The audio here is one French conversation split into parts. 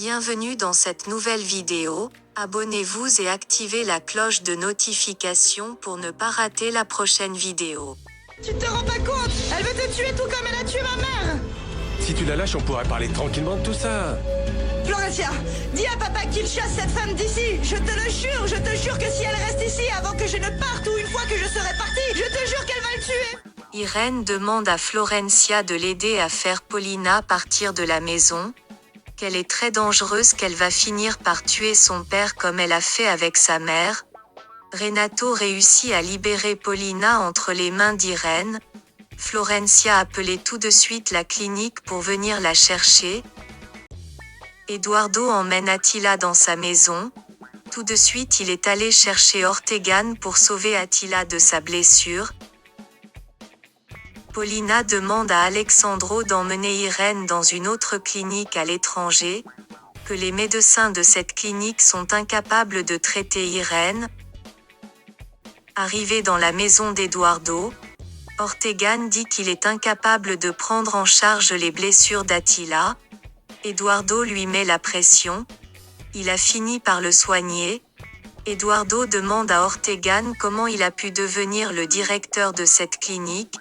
Bienvenue dans cette nouvelle vidéo, abonnez-vous et activez la cloche de notification pour ne pas rater la prochaine vidéo. Tu te rends pas compte? Elle veut te tuer tout comme elle a tué ma mère! Si tu la lâches, on pourrait parler tranquillement de tout ça. Florencia, dis à papa qu'il chasse cette femme d'ici. Je te jure que si elle reste ici avant que je ne parte ou une fois que je serai partie, je te jure qu'elle va le tuer. Irène demande à Florencia de l'aider à faire Paulina partir de la maison, qu'elle est très dangereuse, qu'elle va finir par tuer son père comme elle a fait avec sa mère. Renato réussit à libérer Paulina entre les mains d'Irène. Florencia appelait tout de suite la clinique pour venir la chercher. Eduardo emmène Attila dans sa maison. Tout de suite il est allé chercher Ortegan pour sauver Attila de sa blessure. Paulina demande à Alexandro d'emmener Irène dans une autre clinique à l'étranger, que les médecins de cette clinique sont incapables de traiter Irène. Arrivé dans la maison d'Eduardo, Ortegan dit qu'il est incapable de prendre en charge les blessures d'Attila. Eduardo lui met la pression. Il a fini par le soigner. Eduardo demande à Ortegan comment il a pu devenir le directeur de cette clinique.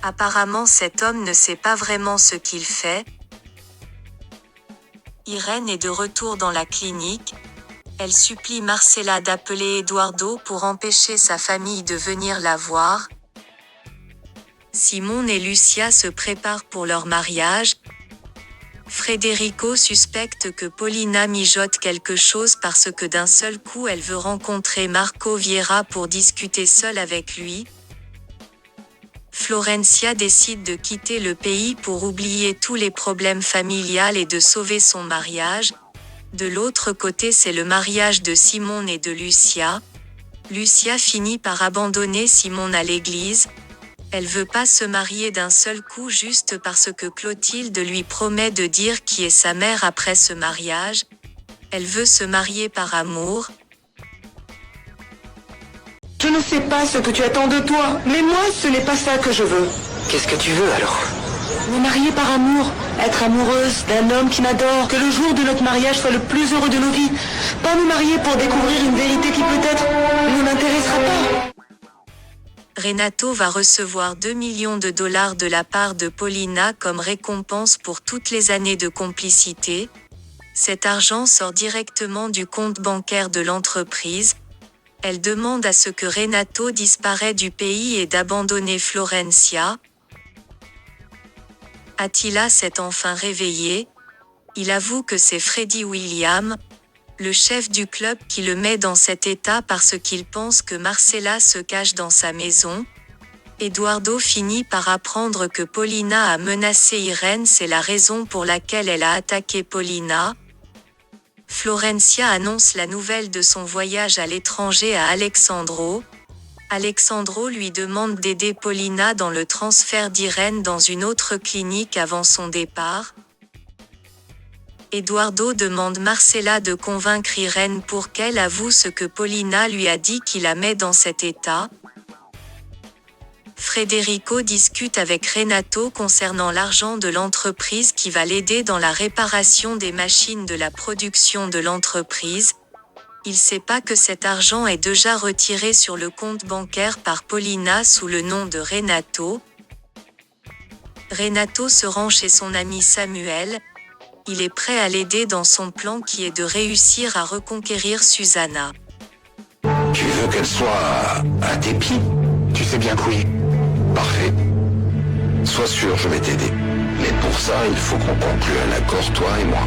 Apparemment cet homme ne sait pas vraiment ce qu'il fait. Irène est de retour dans la clinique. Elle supplie Marcela d'appeler Eduardo pour empêcher sa famille de venir la voir. Simone et Lucia se préparent pour leur mariage. Federico suspecte que Paulina mijote quelque chose parce que d'un seul coup elle veut rencontrer Marco Vieira pour discuter seule avec lui. Florencia décide de quitter le pays pour oublier tous les problèmes familiaux et de sauver son mariage. De l'autre côté c'est le mariage de Simone et de Lucia. Lucia finit par abandonner Simone à l'église. Elle veut pas se marier d'un seul coup juste parce que Clotilde lui promet de dire qui est sa mère après ce mariage. Elle veut se marier par amour. Je ne sais pas ce que tu attends de toi, mais moi, ce n'est pas ça que je veux. Qu'est-ce que tu veux alors? Me marier par amour, être amoureuse d'un homme qui m'adore, que le jour de notre mariage soit le plus heureux de nos vies. Pas me marier pour découvrir une vérité qui peut-être ne m'intéressera pas. Renato va recevoir 2 millions de dollars de la part de Paulina comme récompense pour toutes les années de complicité. Cet argent sort directement du compte bancaire de l'entreprise. Elle demande à ce que Renato disparaisse du pays et d'abandonner Florencia. Attila s'est enfin réveillé. Il avoue que c'est Freddie William, le chef du club, qui le met dans cet état parce qu'il pense que Marcela se cache dans sa maison. Eduardo finit par apprendre que Paulina a menacé Irène, c'est la raison pour laquelle elle a attaqué Paulina. Florencia annonce la nouvelle de son voyage à l'étranger à Alexandro. Alexandro lui demande d'aider Paulina dans le transfert d'Irène dans une autre clinique avant son départ. Eduardo demande Marcela de convaincre Irène pour qu'elle avoue ce que Paulina lui a dit qui la met dans cet état. Federico discute avec Renato concernant l'argent de l'entreprise qui va l'aider dans la réparation des machines de la production de l'entreprise. Il sait pas que cet argent est déjà retiré sur le compte bancaire par Paulina sous le nom de Renato. Renato se rend chez son ami Samuel. Il est prêt à l'aider dans son plan qui est de réussir à reconquérir Susanna. Tu veux qu'elle soit à tes pieds? Tu sais bien que oui. Parfait. Sois sûr, je vais t'aider. Mais pour ça, il faut qu'on conclue un accord, toi et moi.